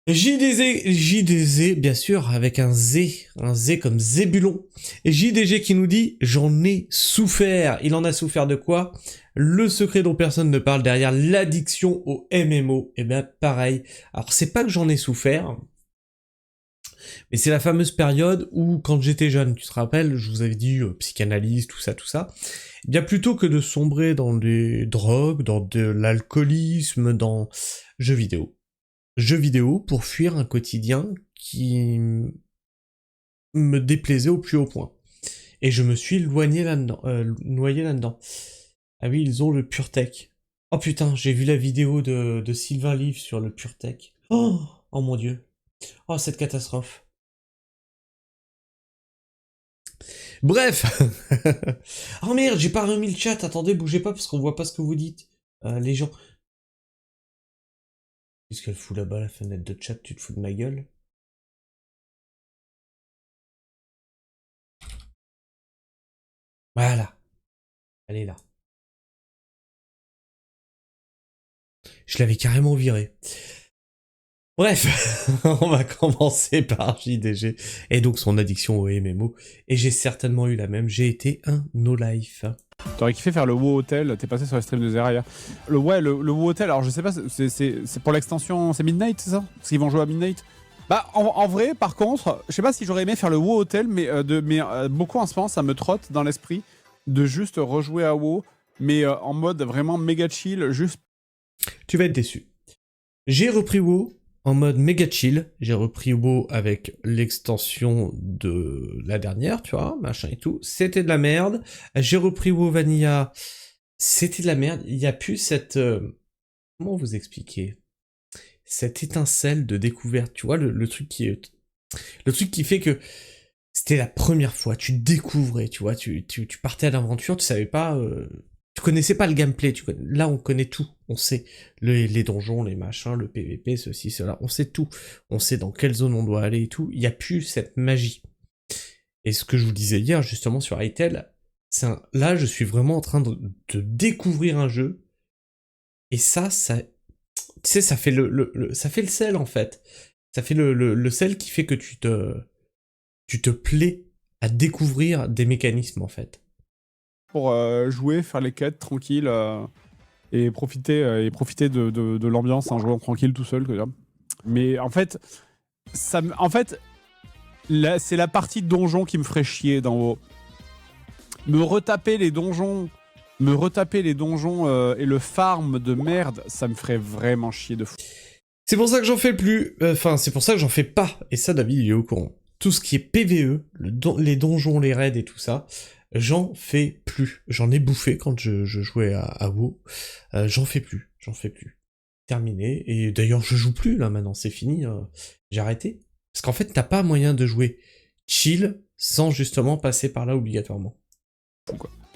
JDZ, bien sûr, avec un Z comme Zébulon. Et JDG qui nous dit « J'en ai souffert ». Il en a souffert de quoi? Le secret dont personne ne parle derrière l'addiction au MMO. Et bien pareil. Alors c'est pas que j'en ai souffert, mais c'est la fameuse période où, quand j'étais jeune, tu te rappelles, je vous avais dit psychanalyse, tout ça. Eh bien plutôt que de sombrer dans des drogues, dans de l'alcoolisme, dans jeux vidéo pour fuir un quotidien qui me déplaisait au plus haut point. Et je me suis noyé là-dedans. Ah oui, ils ont le PureTech. Oh putain, j'ai vu la vidéo de Sylvain Livre sur le PureTech. Oh mon dieu. Oh, cette catastrophe. Bref. Oh merde, j'ai pas remis le chat. Attendez, bougez pas parce qu'on voit pas ce que vous dites. Les gens. Qu'est-ce qu'elle fout là-bas, la fenêtre de chat? Tu te fous de ma gueule? Voilà. Elle est là. Je l'avais carrément viré. Bref, on va commencer par JDG et donc son addiction au MMO. Et j'ai certainement eu la même, j'ai été un no-life. T'aurais kiffé faire le WoW Hotel, t'es passé sur le stream de Zeraia. Le WoW Hotel, alors je sais pas, c'est pour l'extension, c'est Midnight, c'est ça? Parce qu'ils vont jouer à Midnight. Bah en vrai, par contre, je sais pas si j'aurais aimé faire le WoW Hotel, mais, beaucoup en ce moment, ça me trotte dans l'esprit de juste rejouer à WoW, mais en mode vraiment méga chill, juste... Tu vas être déçu. J'ai repris WoW en mode méga chill, j'ai repris WoW avec l'extension de la dernière, tu vois, machin et tout, c'était de la merde. J'ai repris WoW Vanilla, c'était de la merde, il n'y a plus cette... comment vous expliquer? Cette étincelle de découverte, tu vois, le truc qui fait que c'était la première fois, tu découvrais, tu vois, tu partais à l'aventure, tu savais pas, tu connaissais pas le gameplay, là on connaît tout, on sait les donjons, les machins, le PVP, ceci, cela, on sait tout, on sait dans quelle zone on doit aller et tout, il y a plus cette magie. Et ce que je vous disais hier justement sur Hytale, là je suis vraiment en train de découvrir un jeu, et ça, tu sais, ça fait ça fait le sel en fait, ça fait le sel qui fait que tu te plais à découvrir des mécanismes en fait. Pour jouer, faire les quêtes tranquille et profiter de l'ambiance en jouant tranquille tout seul. Quoi. Mais en fait, c'est la partie donjon qui me ferait chier dans WoW. Me retaper les donjons et le farm de merde, ça me ferait vraiment chier de fou. C'est pour ça que j'en fais plus, enfin c'est pour ça que j'en fais pas, et ça David il est au courant. Tout ce qui est PVE, les donjons, les raids et tout ça, j'en fais plus. J'en ai bouffé quand je jouais à WoW, j'en fais plus. Terminé, et d'ailleurs je joue plus là maintenant, c'est fini, j'ai arrêté. Parce qu'en fait t'as pas moyen de jouer chill sans justement passer par là obligatoirement.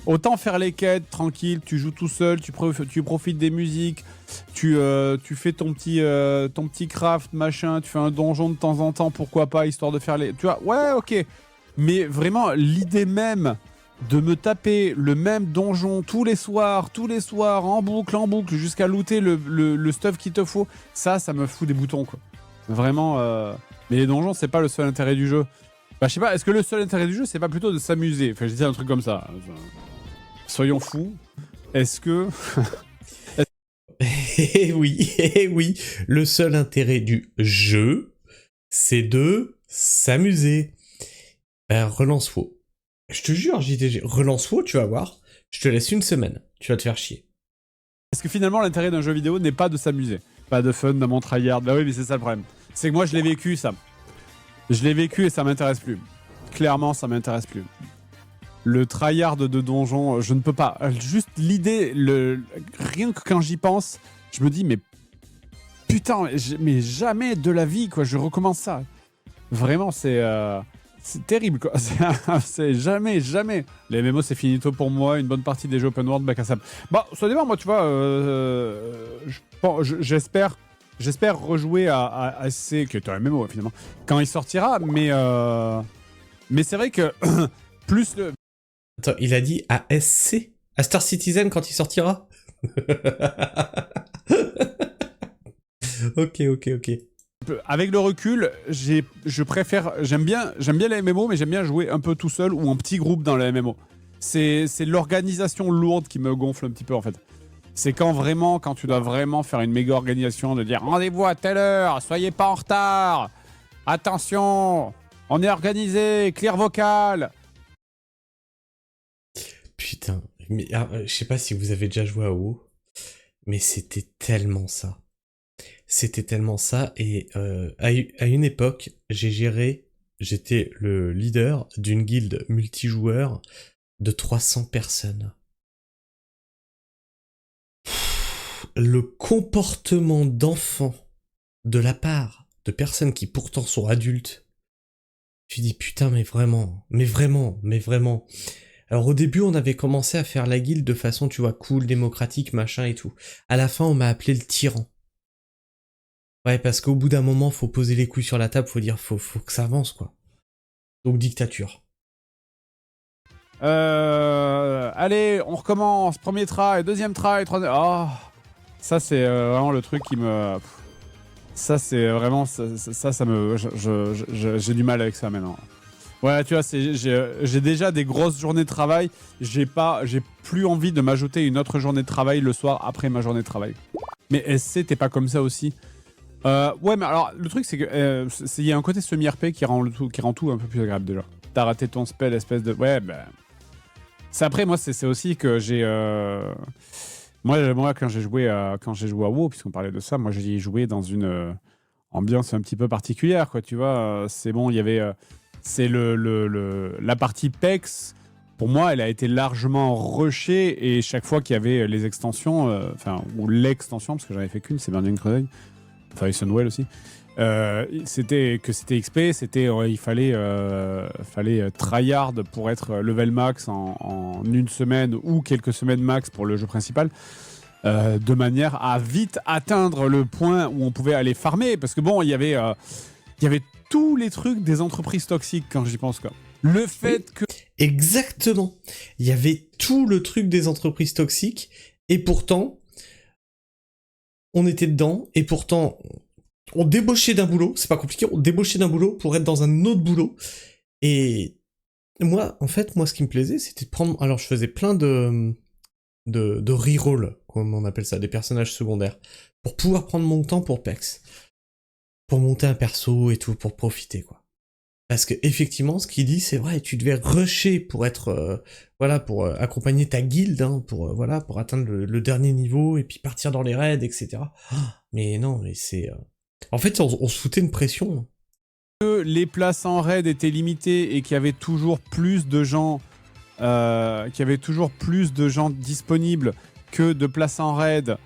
Autant faire les quêtes tranquille, tu joues tout seul, tu profites des musiques, tu fais ton petit craft machin, tu fais un donjon de temps en temps, pourquoi pas, histoire de faire les... Tu vois, ouais, ok. Mais vraiment, l'idée même de me taper le même donjon tous les soirs, en boucle, jusqu'à looter le stuff qu'il te faut, ça me fout des boutons, quoi. Vraiment, mais les donjons, c'est pas le seul intérêt du jeu. Bah, je sais pas, est-ce que le seul intérêt du jeu, c'est pas plutôt de s'amuser? Enfin, je disais un truc comme ça. Soyons fous. Est-ce que... Eh oui, le seul intérêt du jeu, c'est de s'amuser. Ben, relance WoW. Je te jure, JDG, relance WoW, tu vas voir. Je te laisse une semaine, tu vas te faire chier. Est-ce que finalement, l'intérêt d'un jeu vidéo n'est pas de s'amuser? Pas de fun, d'un tryhard. Bah oui, mais c'est ça le problème. C'est que moi, je l'ai vécu, ça. Je l'ai vécu et ça m'intéresse plus. Clairement, ça m'intéresse plus. Le tryhard de donjon, je ne peux pas. Juste l'idée, rien que quand j'y pense, je me dis, mais putain, mais jamais de la vie, quoi, je recommence ça. Vraiment, c'est terrible, quoi. C'est jamais. Les MMO, c'est finito pour moi. Une bonne partie des jeux open world, bac à sable. Bon, ça dépend, moi, tu vois, j'espère rejouer à SC, qui est un MMO, finalement, quand il sortira, mais c'est vrai que plus le... Attends, il a dit à SC? À Star Citizen quand il sortira? Ok. avec le recul, j'aime bien les MMO, mais j'aime bien jouer un peu tout seul ou en petit groupe dans les MMO. C'est l'organisation lourde qui me gonfle un petit peu en fait. C'est quand tu dois vraiment faire une méga organisation, de dire rendez-vous à telle heure, soyez pas en retard, attention, on est organisé, clear vocal. Putain, mais je sais pas si vous avez déjà joué à WoW, mais c'était tellement ça. C'était tellement ça, et à une époque, j'étais le leader d'une guilde multijoueur de 300 personnes. Le comportement d'enfant de la part de personnes qui pourtant sont adultes, tu dis putain, mais vraiment. Alors au début, on avait commencé à faire la guilde de façon, tu vois, cool, démocratique, machin et tout. À la fin, on m'a appelé le tyran. Ouais, parce qu'au bout d'un moment, faut poser les couilles sur la table, faut dire, faut que ça avance, quoi. Donc dictature. Allez, on recommence. Premier try, deuxième try, troisième... Oh, ça, c'est vraiment le truc qui me... Ça, c'est vraiment... Ça me... J'ai du mal avec ça, maintenant. Ouais, tu vois, j'ai déjà des grosses journées de travail. J'ai plus envie de m'ajouter une autre journée de travail le soir après ma journée de travail. Mais SC, t'es pas comme ça aussi? Ouais, mais alors, le truc, c'est que il y a un côté semi-RP qui rend tout un peu plus agréable, déjà. T'as raté ton spell, espèce de... Ouais, ben... C'est après, moi, c'est aussi que j'ai... Moi, quand j'ai joué à WoW, puisqu'on parlait de ça, moi, j'ai joué dans une ambiance un petit peu particulière, quoi, tu vois. C'est bon, il y avait... c'est la partie PEX, pour moi, elle a été largement rushée, et chaque fois qu'il y avait les extensions, ou l'extension, parce que j'en avais fait qu'une, c'est Burning Crusade, enfin, Sunwell aussi, c'était XP, il fallait tryhard pour être level max en une semaine ou quelques semaines max pour le jeu principal, de manière à vite atteindre le point où on pouvait aller farmer, parce que bon, il y avait tous les trucs des entreprises toxiques quand j'y pense, quoi. Le fait que... Exactement. Il y avait tout le truc des entreprises toxiques, et pourtant, on était dedans, et pourtant, on débauchait d'un boulot, c'est pas compliqué, on débauchait d'un boulot pour être dans un autre boulot. Et moi, en fait, ce qui me plaisait, c'était de prendre... Alors, je faisais plein de reroll, comme on appelle ça, des personnages secondaires, pour pouvoir prendre mon temps pour PEX. Pour monter un perso et tout, pour profiter, quoi. Parce que effectivement, ce qu'il dit, c'est vrai, tu devais rusher pour être, pour accompagner ta guilde, hein, pour atteindre le dernier niveau et puis partir dans les raids, etc. Mais non, mais c'est, en fait, on se foutait une pression. Que les places en raid étaient limitées et qu'il y avait toujours plus de gens, disponibles que de places en raid.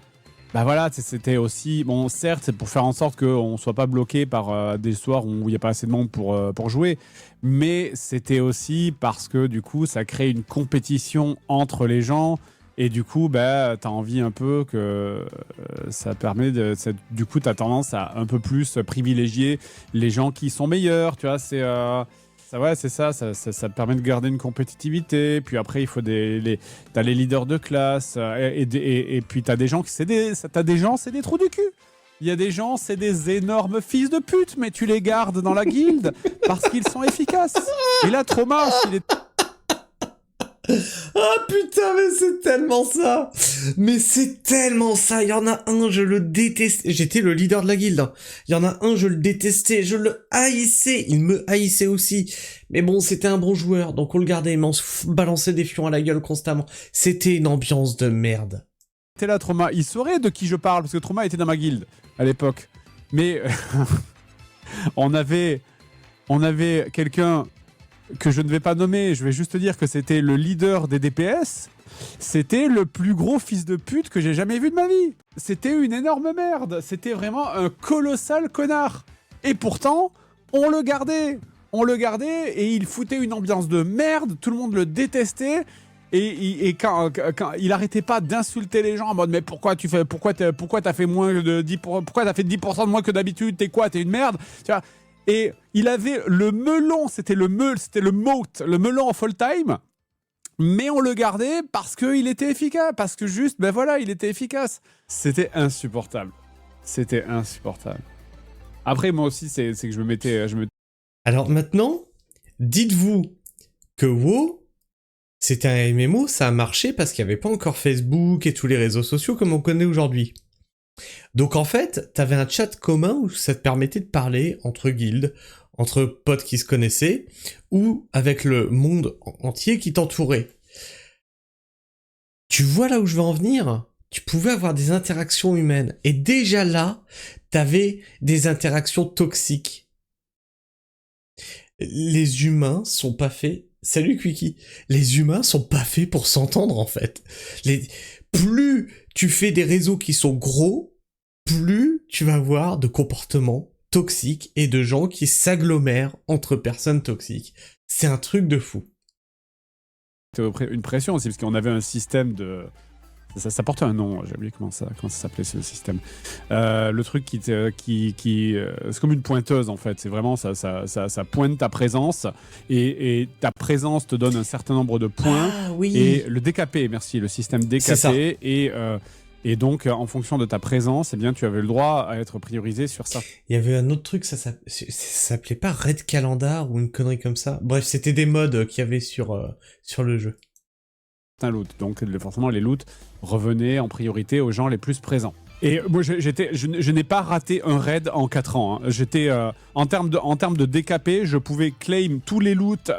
Bah voilà, c'était aussi... Bon, certes, c'est pour faire en sorte qu'on ne soit pas bloqué par des soirs où il n'y a pas assez de monde pour jouer, mais c'était aussi parce que, du coup, ça crée une compétition entre les gens, et du coup, bah, t'as envie un peu que ça permet de... Du coup, t'as tendance à un peu plus privilégier les gens qui sont meilleurs, tu vois, c'est... Ouais, c'est ça permet de garder une compétitivité. Puis après, il faut t'as les leaders de classe, et puis t'as des gens c'est des trous du cul. Il y a des gens, c'est des énormes fils de pute, mais tu les gardes dans la guilde parce qu'ils sont efficaces. Et là, Trauma, il est... Ah putain, mais c'est tellement ça. Mais c'est tellement ça. Il y en a un, je le déteste. J'étais le leader de la guilde. Il y en a un, je le détestais. Je le haïssais. Il me haïssait aussi. Mais bon, c'était un bon joueur. Donc on le gardait. Mais on se balançait des fions à la gueule constamment. C'était une ambiance de merde. T'es là, Trauma. Il saurait de qui je parle parce que Trauma était dans ma guilde à l'époque. Mais on avait quelqu'un que je ne vais pas nommer, je vais juste dire que c'était le leader des DPS, c'était le plus gros fils de pute que j'ai jamais vu de ma vie. C'était une énorme merde, c'était vraiment un colossal connard. Et pourtant, on le gardait et il foutait une ambiance de merde, tout le monde le détestait. Et quand il arrêtait pas d'insulter les gens en mode mais pourquoi t'as fait moins de 10%, pourquoi t'as fait 10% de moins que d'habitude, t'es une merde, tu vois. Et il avait le melon, c'était le moat, le melon en full time, mais on le gardait parce qu'il était efficace, parce que juste, ben voilà, il était efficace. C'était insupportable. Après, moi aussi, c'est que je me mettais... Alors maintenant, dites-vous que WoW, c'était un MMO, ça a marché parce qu'il n'y avait pas encore Facebook et tous les réseaux sociaux comme on connaît aujourd'hui. Donc en fait, t'avais un chat commun où ça te permettait de parler entre guildes, entre potes qui se connaissaient, ou avec le monde entier qui t'entourait. Tu vois là où je veux en venir ? Tu pouvais avoir des interactions humaines. Et déjà là, t'avais des interactions toxiques. Les humains sont pas faits... Salut Quickie. Les humains sont pas faits pour s'entendre en fait. Plus tu fais des réseaux qui sont gros, plus tu vas avoir de comportements toxiques et de gens qui s'agglomèrent entre personnes toxiques. C'est un truc de fou. Une pression aussi, parce qu'on avait un système de... Ça portait un nom, j'ai oublié comment ça s'appelait ce système. Le truc c'est comme une pointeuse en fait, c'est vraiment ça pointe ta présence et ta présence te donne un certain nombre de points. Ah oui. Et le DKP, merci, le système DKP et donc en fonction de ta présence, eh bien tu avais le droit à être priorisé sur ça. Il y avait un autre truc, ça s'appelait pas Red Calendar ou une connerie comme ça. Bref, c'était des modes qu'il y avait sur le jeu. Un loot, donc forcément les loots revenaient en priorité aux gens les plus présents. Et moi je n'ai pas raté un raid en 4 ans. Hein. J'étais en termes de DKP, je pouvais claim tous les loots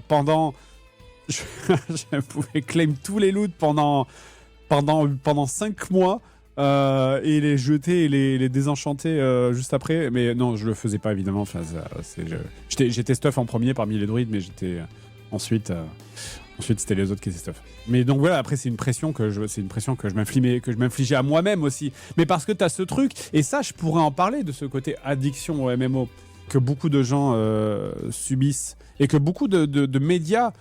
pendant je pouvais claim tous les loots pendant 5 mois et les jeter et les désenchanter juste après. Mais non, je le faisais pas évidemment. Enfin, j'étais stuff en premier parmi les druides, mais j'étais ensuite c'était les autres qui étaient stuff. Mais donc voilà, après c'est une pression que je m'infligeais à moi-même aussi. Mais parce que t'as ce truc, et ça je pourrais en parler de ce côté addiction au MMO que beaucoup de gens subissent et que beaucoup de médias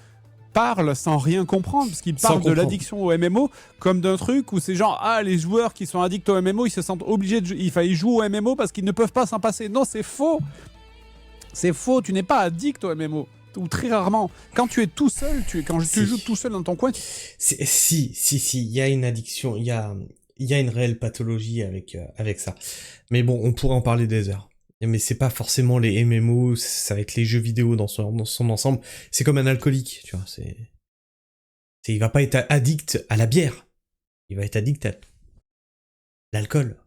parlent sans rien comprendre, parce qu'ils parlent de l'addiction au MMO comme d'un truc où c'est genre les joueurs qui sont addicts au MMO ils se sentent obligés ils jouent au MMO parce qu'ils ne peuvent pas s'en passer. Non, c'est faux. C'est faux, tu n'es pas addict au MMO. Ou très rarement. Quand tu es tout seul, tu joues tout seul dans ton coin. Si, il y a une addiction, il y a une réelle pathologie avec ça. Mais bon, on pourrait en parler des heures. Mais c'est pas forcément les MMO, ça va être les jeux vidéo dans son ensemble. C'est comme un alcoolique, tu vois. Il va pas être addict à la bière. Il va être addict à l'alcool.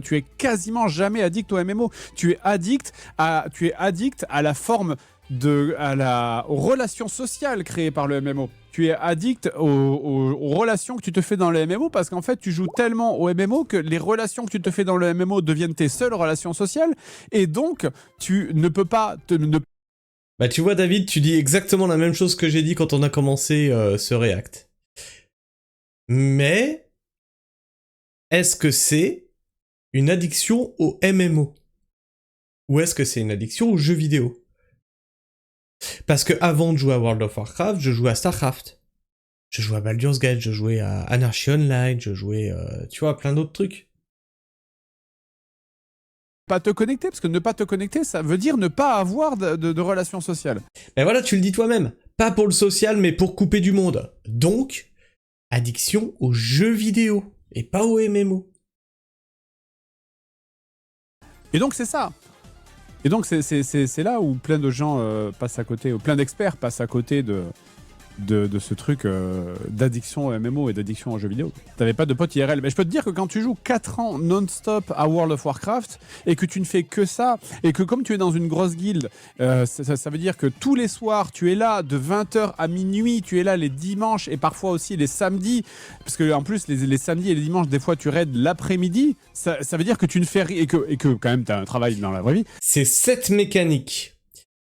Tu es quasiment jamais addict au MMO. Tu es addict à la forme aux relations sociales créées par le MMO. Tu es addict aux relations que tu te fais dans le MMO parce qu'en fait, tu joues tellement au MMO que les relations que tu te fais dans le MMO deviennent tes seules relations sociales et donc tu ne peux pas Bah tu vois David, tu dis exactement la même chose que j'ai dit quand on a commencé ce React. Mais est-ce que c'est une addiction au MMO? Ou est-ce que c'est une addiction aux jeux vidéo? Parce que avant de jouer à World of Warcraft, je jouais à Starcraft. Je jouais à Baldur's Gate, je jouais à Anarchy Online, je jouais, tu vois, à plein d'autres trucs. Pas te connecter, parce que ne pas te connecter, ça veut dire ne pas avoir de relations sociales. Ben voilà, tu le dis toi-même. Pas pour le social, mais pour couper du monde. Donc, addiction aux jeux vidéo, et pas aux MMO. Et donc c'est ça. Et donc c'est là où plein de gens passent à côté, ou plein d'experts passent à côté de ce truc d'addiction au MMO et d'addiction aux jeux vidéo. T'avais pas de potes IRL. Mais je peux te dire que quand tu joues 4 ans non-stop à World of Warcraft et que tu ne fais que ça, et que comme tu es dans une grosse guilde, ça veut dire que tous les soirs, tu es là de 20h à minuit, tu es là les dimanches et parfois aussi les samedis, parce que en plus les samedis et les dimanches, des fois tu raids l'après-midi, ça veut dire que tu ne fais rien et que quand même tu as un travail dans la vraie vie. C'est cette mécanique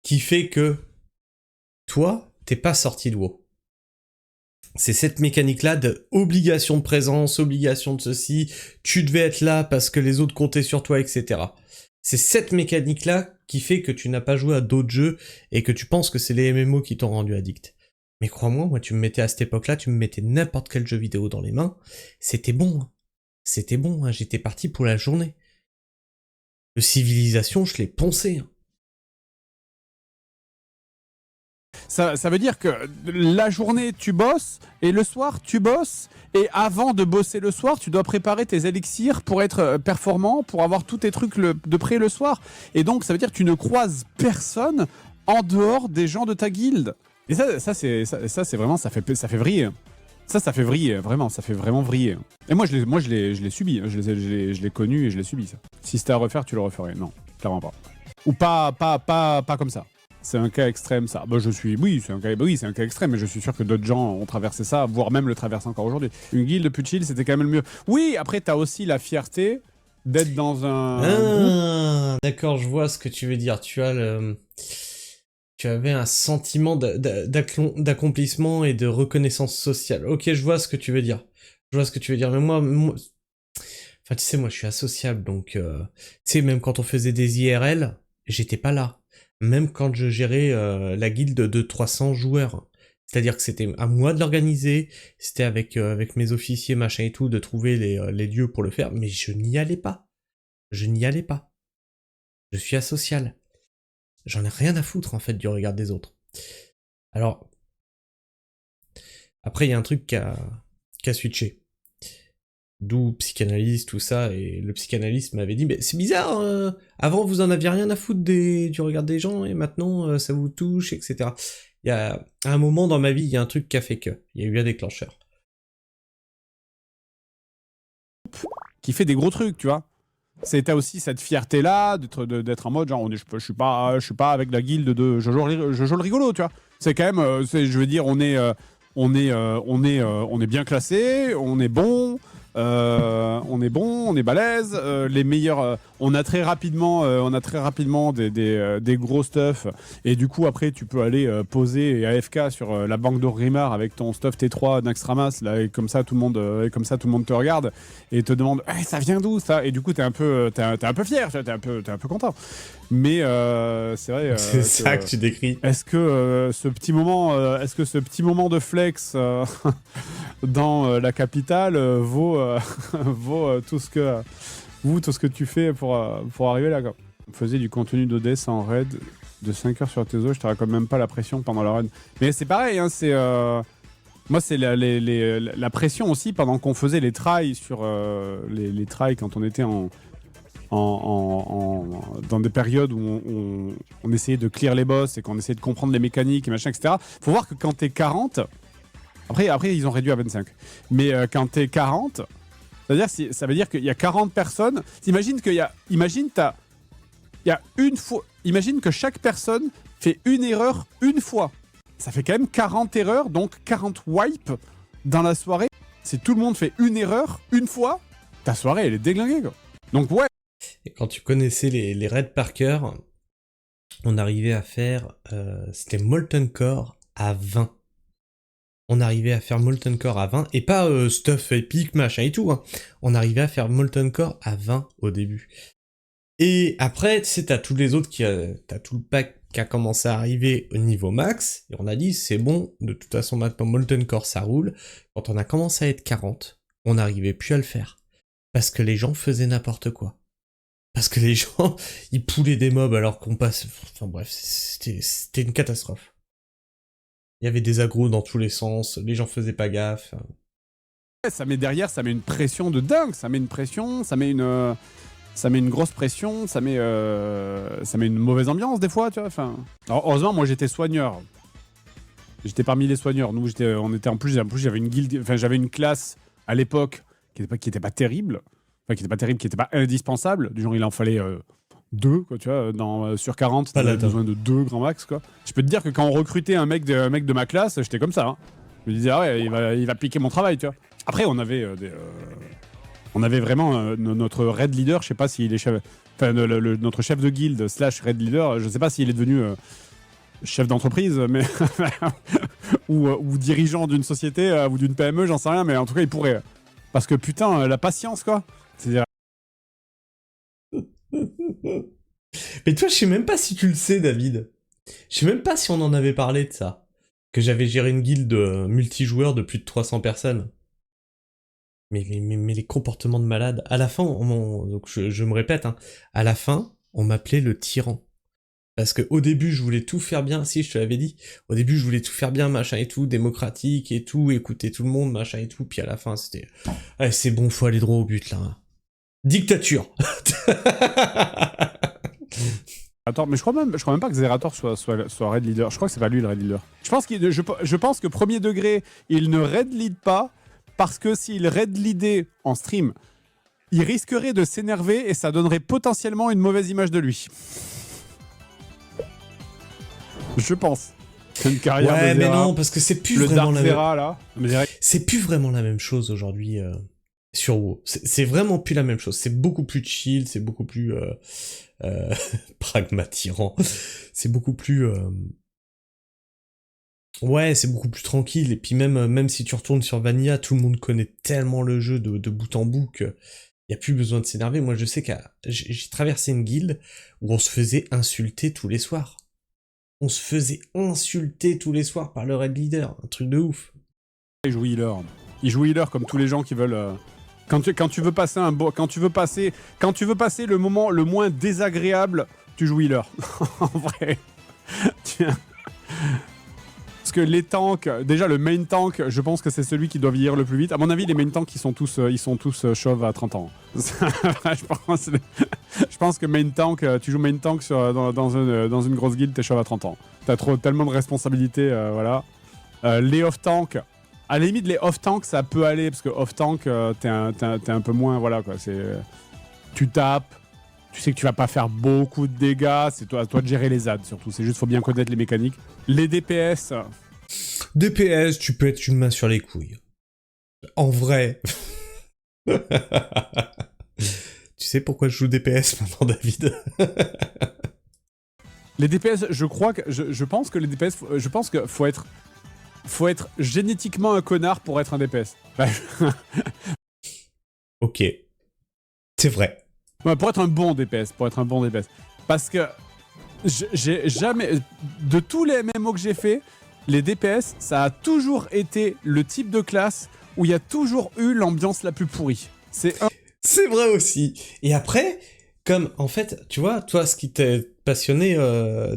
qui fait que toi, t'es pas sorti de WoW. C'est cette mécanique-là de obligation de présence, obligation de ceci, tu devais être là parce que les autres comptaient sur toi, etc. C'est cette mécanique-là qui fait que tu n'as pas joué à d'autres jeux et que tu penses que c'est les MMO qui t'ont rendu addict. Mais crois-moi, moi tu me mettais à cette époque-là, tu me mettais n'importe quel jeu vidéo dans les mains, c'était bon. Hein. C'était bon, hein. J'étais parti pour la journée. Le Civilisation, je l'ai poncé. Hein. Ça veut dire que la journée, tu bosses, et le soir, tu bosses, et avant de bosser le soir, tu dois préparer tes élixirs pour être performant, pour avoir tous tes trucs de près le soir. Et donc, ça veut dire que tu ne croises personne en dehors des gens de ta guilde. Et ça c'est vraiment, ça fait vriller. Ça fait vriller, vraiment, ça fait vraiment vriller. Et moi, je l'ai subi, je l'ai connu et je l'ai subi, ça. Si c'était à refaire, tu le referais. Non, clairement pas. Ou pas comme ça. C'est un cas extrême, ça. Bah, oui, c'est un cas extrême, mais je suis sûr que d'autres gens ont traversé ça, voire même le traversent encore aujourd'hui. Une guilde plus chill, c'était quand même le mieux. Oui, après, t'as aussi la fierté d'être dans un... D'accord, je vois ce que tu veux dire. Tu avais un sentiment d'accomplissement et de reconnaissance sociale. Ok, je vois ce que tu veux dire. Je vois ce que tu veux dire. Mais moi... Enfin, tu sais, moi, je suis associable, donc... Tu sais, même quand on faisait des IRL, j'étais pas là. Même quand je gérais la guilde de 300 joueurs. C'est-à-dire que c'était à moi de l'organiser, c'était avec mes officiers, machin et tout, de trouver les lieux pour le faire, mais je n'y allais pas. Je n'y allais pas. Je suis asocial. J'en ai rien à foutre, en fait, du regard des autres. Alors, après, il y a un truc qui a switché. D'où psychanalyse, tout ça, et le psychanalyste m'avait dit, mais c'est bizarre, avant vous en aviez rien à foutre du regard des gens, et maintenant ça vous touche, etc. Il y a un moment dans ma vie, il y a un truc qui a fait que, il y a eu un déclencheur. Qui fait des gros trucs, tu vois. C'était aussi cette fierté-là d'être en mode, genre, je suis pas avec la guilde de Jojo le rigolo, tu vois. C'est quand même, je veux dire, on est bien classé, on est bon, on est balèze. Les meilleurs, on a très rapidement des gros stuff. Et du coup, après, tu peux aller poser AFK sur la banque d'Orgrimmar avec ton stuff T3 d'Axtramas, là, et comme ça, tout le monde te regarde et te demande, hey, ça vient d'où ça? Et du coup, t'es un peu fier, t'es un peu content. Mais c'est vrai. C'est ça que tu décris. Est-ce que ce petit moment de flex dans la capitale vaut tout ce que tu fais pour arriver là, quoi. On faisait du contenu d'ODS en raid de 5 heures sur tes os, je te raconte même pas la pression pendant la run. Mais c'est pareil, hein, moi, c'est la pression aussi pendant qu'on faisait les tries sur les tries quand on était dans des périodes où on essayait de clear les boss et qu'on essayait de comprendre les mécaniques et machin, etc. Faut voir que quand t'es 40, après ils ont réduit à 25, mais quand t'es 40, c'est-à-dire ça veut dire qu'il y a 40 personnes. Imagine que chaque personne fait une erreur une fois. Ça fait quand même 40 erreurs, donc 40 wipes dans la soirée. Si tout le monde fait une erreur une fois, ta soirée elle est déglinguée, quoi. Donc ouais. Et quand tu connaissais les raids par cœur, on arrivait à faire... c'était Molten Core à 20. On arrivait à faire Molten Core à 20, et pas stuff épique, machin et tout, hein. On arrivait à faire Molten Core à 20 au début. Et après, tu sais, t'as tous les autres t'as tout le pack qui a commencé à arriver au niveau max, et on a dit, c'est bon, de toute façon maintenant Molten Core ça roule. Quand on a commencé à être 40, on n'arrivait plus à le faire. Parce que les gens faisaient n'importe quoi. Parce que les gens, ils poulaient des mobs alors qu'on passe... Enfin bref, c'était une catastrophe. Il y avait des agros dans tous les sens, les gens faisaient pas gaffe. Ça met une pression de dingue, ça met une grosse pression, ça met une mauvaise ambiance des fois, tu vois. Enfin, alors, heureusement, moi j'étais soigneur. J'étais parmi les soigneurs. Nous, on était en plus j'avais une guilde, enfin j'avais une classe à l'époque qui était pas terrible, qui était pas indispensable. Du genre, il en fallait 2, quoi, tu vois, sur 40, t'avais besoin de 2 grand max, quoi. Je peux te dire que quand on recrutait un mec de ma classe, j'étais comme ça, hein. Je me disais, ah ouais, il va piquer mon travail, tu vois. Après, on avait vraiment notre raid leader, je sais pas s'il est chef... Enfin, notre chef de guilde / raid leader, je sais pas s'il est devenu chef d'entreprise, mais ou dirigeant d'une société ou d'une PME, j'en sais rien, mais en tout cas, il pourrait. Parce que putain, la patience, quoi. C'est-à-dire... Mais toi, je sais même pas si tu le sais, David. Je sais même pas si on en avait parlé de ça. Que j'avais géré une guilde multijoueur de plus de 300 personnes. Mais les comportements de malade. À la fin, donc je me répète, hein, à la fin, on m'appelait le tyran. Parce que au début, je voulais tout faire bien, si je te l'avais dit. Au début, je voulais tout faire bien, machin et tout, démocratique et tout, écouter tout le monde, machin et tout. Puis à la fin, c'était... Ouais, c'est bon, faut aller droit au but, là. Dictature. Attends, mais je crois même pas que Zerator soit raid leader. Je crois que c'est pas lui le raid leader. Je pense que premier degré, il ne raid lead pas parce que s'il raid leadait en stream, il risquerait de s'énerver et ça donnerait potentiellement une mauvaise image de lui. Je pense. C'est une carrière Ouais, de mais Zera. non, parce que c'est plus Le vraiment Dark la même... Zera, là. C'est plus vraiment la même chose aujourd'hui sur WoW. C'est vraiment plus la même chose. C'est beaucoup plus chill, c'est beaucoup plus pragmatirant. C'est beaucoup plus... Ouais, c'est beaucoup plus tranquille. Et puis même si tu retournes sur Vanilla, tout le monde connaît tellement le jeu de bout en bout que y a plus besoin de s'énerver. Moi, je sais que j'ai traversé une guilde où on se faisait insulter tous les soirs. On se faisait insulter tous les soirs par le raid leader. Un truc de ouf. Il joue healer. Il joue healer comme tous les gens qui veulent... Quand tu veux passer quand tu veux passer le moment le moins désagréable, tu joues healer. En vrai. Tiens. Parce que les tanks, déjà le main tank, je pense que c'est celui qui doit vieillir le plus vite. À mon avis, les main tanks, ils sont tous chauves à 30 ans. Je pense que main tank, tu joues main tank dans une grosse guilde, t'es chauve à 30 ans. T'as tellement de responsabilités, voilà. Les off-tank, à la limite, les off-tank, ça peut aller, parce que off-tank, t'es un peu moins, voilà, quoi. Tu tapes, tu sais que tu vas pas faire beaucoup de dégâts, c'est à toi de gérer les adds, surtout. C'est juste, faut bien connaître les mécaniques. Les DPS... DPS, tu peux être une main sur les couilles. En vrai. Tu sais pourquoi je joue DPS maintenant, David? Les DPS, je pense que les DPS, je pense que faut être génétiquement un connard pour être un DPS. Ok. C'est vrai. Ouais, pour être un bon DPS, Parce que j'ai jamais... De tous les MMO que j'ai fait, les DPS, ça a toujours été le type de classe où il y a toujours eu l'ambiance la plus pourrie. C'est vrai aussi. Et après, comme, en fait, tu vois, toi, ce qui t'a passionné,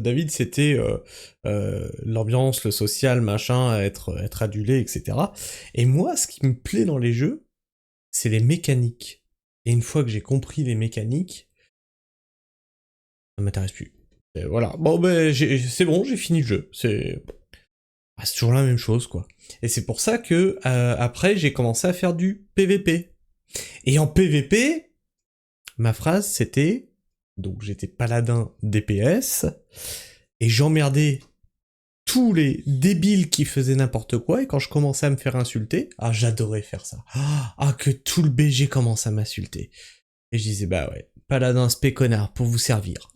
David, c'était l'ambiance, le social, machin, être adulé, etc. Et moi, ce qui me plaît dans les jeux, c'est les mécaniques. Et une fois que j'ai compris les mécaniques, ça m'intéresse plus. Et voilà. Bon, ben, c'est bon, j'ai fini le jeu. C'est toujours la même chose, quoi. Et c'est pour ça que, après, j'ai commencé à faire du PVP. Et en PVP, ma phrase, c'était... Donc, j'étais paladin DPS, et j'emmerdais tous les débiles qui faisaient n'importe quoi, et quand je commençais à me faire insulter, j'adorais faire ça. Que tout le BG commence à m'insulter. Et je disais, bah ouais, paladin spé connard, pour vous servir.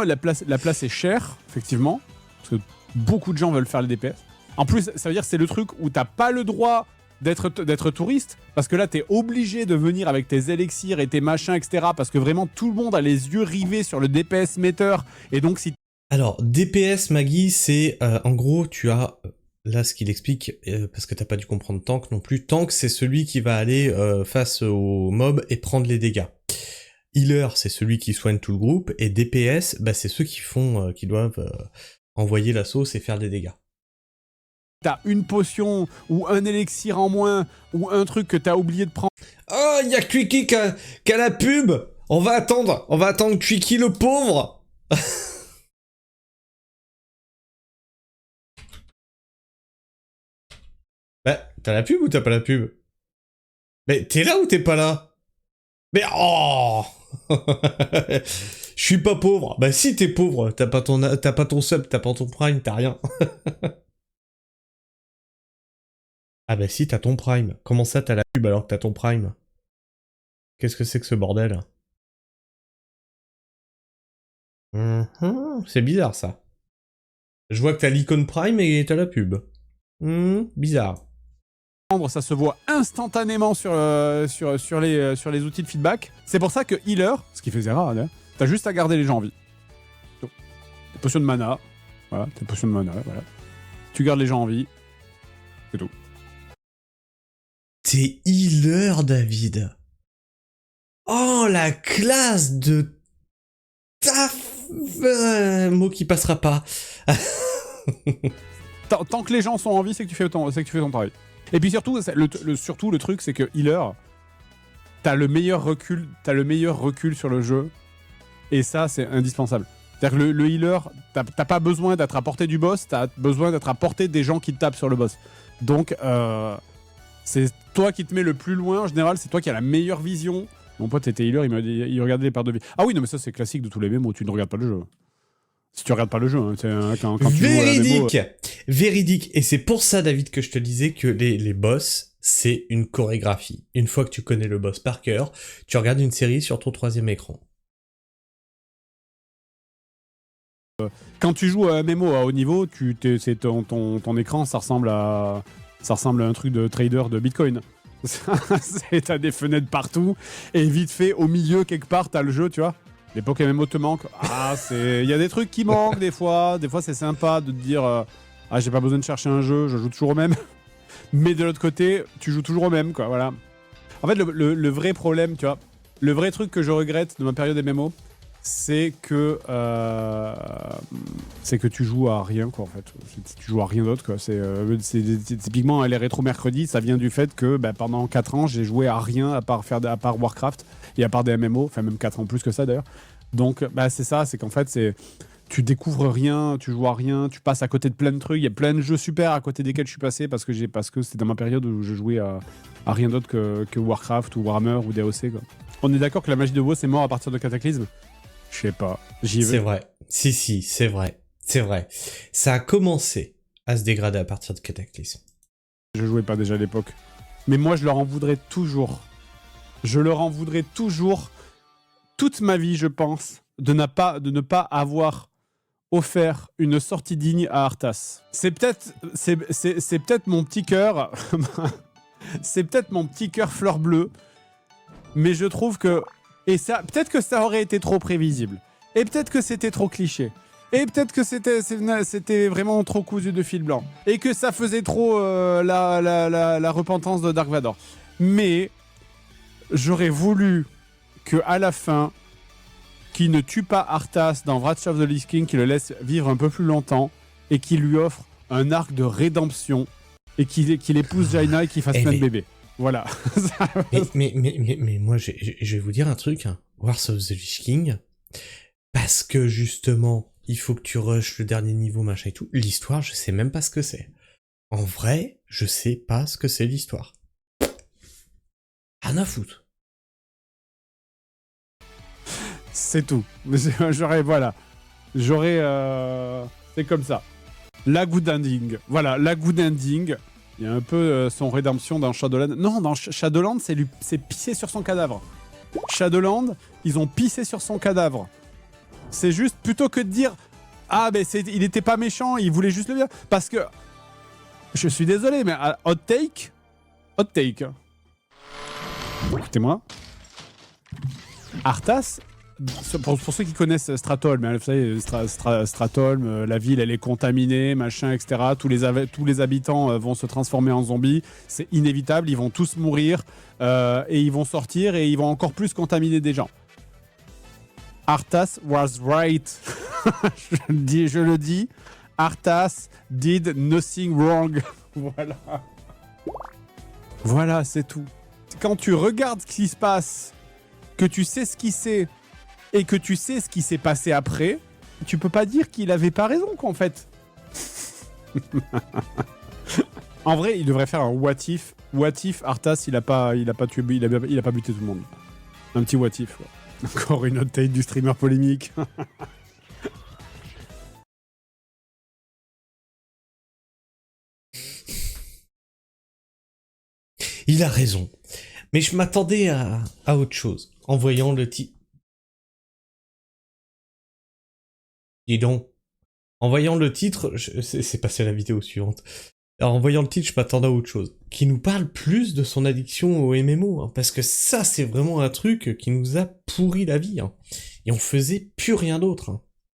La place est chère, effectivement, parce que beaucoup de gens veulent faire les DPS. En plus, ça veut dire que c'est le truc où t'as pas le droit d'être touriste, parce que là, t'es obligé de venir avec tes élixirs et tes machins, etc., parce que vraiment, tout le monde a les yeux rivés sur le DPS metteur, et donc si... Alors, DPS, Maggie, c'est, en gros, tu as... Là, ce qu'il explique, parce que t'as pas dû comprendre tank non plus, tank, c'est celui qui va aller face au mob et prendre les dégâts. Healer, c'est celui qui soigne tout le groupe, et DPS, bah, c'est ceux qui doivent envoyer la sauce et faire des dégâts. T'as une potion, ou un élixir en moins, ou un truc que t'as oublié de prendre. Oh, il y a Quickie qui a la pub. On va attendre Quickie le pauvre. Bah, t'as la pub ou t'as pas la pub? Mais t'es là ou t'es pas là? Mais oh. Je suis pas pauvre. Bah si t'es pauvre, t'as pas ton sub, t'as pas ton prime, t'as rien. Ah bah si, t'as ton prime. Comment ça t'as la pub alors que t'as ton prime? Qu'est-ce que c'est que ce bordel? C'est bizarre ça. Je vois que t'as l'icône prime et t'as la pub. Bizarre. Ça se voit instantanément sur les outils de feedback. C'est pour ça que healer, ce qui fait Zera, hein, t'as juste à garder les gens en vie. Tes potions de mana, voilà, voilà. Tu gardes les gens en vie, c'est tout. T'es healer, David. Oh, la classe de taf, mot qui passera pas. Tant que les gens sont en vie, c'est que tu fais ton travail. Et puis surtout, le truc, c'est que healer, t'as le meilleur recul sur le jeu, et ça, c'est indispensable. C'est-à-dire que le healer, t'as pas besoin d'être à portée du boss, t'as besoin d'être à portée des gens qui te tapent sur le boss. Donc, c'est toi qui te mets le plus loin, en général, c'est toi qui as la meilleure vision. Mon pote était healer, il regardait les pertes de vie. Ah oui, non, mais ça, c'est classique de tous les MMO, tu ne regardes pas le jeu. Si tu regardes pas le jeu, hein, quand tu joues à la MMO, Véridique. Et c'est pour ça, David, que je te disais que les boss, c'est une chorégraphie. Une fois que tu connais le boss par cœur, tu regardes une série sur ton 3e écran. quand tu joues à MMO à haut niveau, ton écran, ça ressemble à un truc de trader de Bitcoin. T'as des fenêtres partout, et vite fait, au milieu, quelque part, t'as le jeu, tu vois. L'époque MMO te manque. Il y a des trucs qui manquent des fois. Des fois, c'est sympa de te dire j'ai pas besoin de chercher un jeu, je joue toujours au même. Mais de l'autre côté, tu joues toujours au même, quoi, voilà. En fait, le vrai problème, tu vois, le vrai truc que je regrette de ma période MMO, c'est que tu joues à rien, quoi, en fait. Tu joues à rien d'autre, quoi. C'est typiquement les rétro mercredis, ça vient du fait que pendant 4 ans, j'ai joué à rien à part Warcraft et à part des MMO, enfin même 4 ans plus que ça d'ailleurs. Donc c'est ça, c'est qu'en fait tu découvres rien, tu joues à rien, tu passes à côté de plein de trucs. Il y a plein de jeux super à côté desquels je suis passé parce que c'était dans ma période où je jouais à rien d'autre que Warcraft ou Warhammer ou DOC, quoi. On est d'accord que la magie de WoW c'est mort à partir de Cataclysme? Je sais pas, j'y vais. C'est vrai. Si, c'est vrai. C'est vrai. Ça a commencé à se dégrader à partir de Cataclysme. Je jouais pas déjà à l'époque. Mais moi, je leur en voudrais toujours. Je leur en voudrais toujours toute ma vie, je pense, de ne pas avoir offert une sortie digne à Arthas. C'est peut-être mon petit cœur. C'est peut-être mon petit cœur fleur bleue. Mais je trouve que... Et ça, peut-être que ça aurait été trop prévisible. Et peut-être que c'était trop cliché. Et peut-être que c'était vraiment trop cousu de fil blanc. Et que ça faisait trop la repentance de Dark Vador. Mais j'aurais voulu qu'à la fin, qu'il ne tue pas Arthas dans Wrath of the Lich King, qu'il le laisse vivre un peu plus longtemps, et qu'il lui offre un arc de rédemption, et qu'il épouse Jaina et qu'il fasse plein de bébés. Voilà. mais moi, je vais vous dire un truc, hein. Wrath of the Lich King, parce que justement, il faut que tu rushes le dernier niveau, machin et tout. L'histoire, je sais même pas ce que c'est. En vrai, je sais pas ce que c'est l'histoire. Rien à foutre. C'est tout. Voilà. C'est comme ça. La good ending. Voilà, la good ending. Il y a un peu son rédemption dans Shadowland. Non, dans Shadowland, c'est pisser sur son cadavre. Shadowland, ils ont pissé sur son cadavre. C'est juste, plutôt que de dire il était pas méchant, il voulait juste le bien. Parce que, je suis désolé, mais hot take. Écoutez-moi. Arthas, pour ceux qui connaissent Stratholm, hein, vous savez, Stratholm, la ville elle est contaminée, machin, etc. Tous les habitants vont se transformer en zombies, c'est inévitable, ils vont tous mourir et ils vont sortir et ils vont encore plus contaminer des gens. Arthas was right. je le dis. Arthas did nothing wrong. Voilà, c'est tout. Quand tu regardes ce qui se passe, que tu sais ce qui c'est et que tu sais ce qui s'est passé après, tu peux pas dire qu'il avait pas raison, quoi, en fait. En vrai, il devrait faire un what if. What if Arthas, il a pas buté tout le monde. Un petit what if, quoi. Encore une autre taille du streamer polémique. Il a raison. Mais je m'attendais à autre chose. En voyant le titre... Dis donc. En voyant le titre... C'est passé à la vidéo suivante. Alors en voyant le titre, je m'attendais à autre chose. Qui nous parle plus de son addiction au MMO. Hein, parce que ça, c'est vraiment un truc qui nous a pourri la vie. Hein. Et on faisait plus rien d'autre. Hein.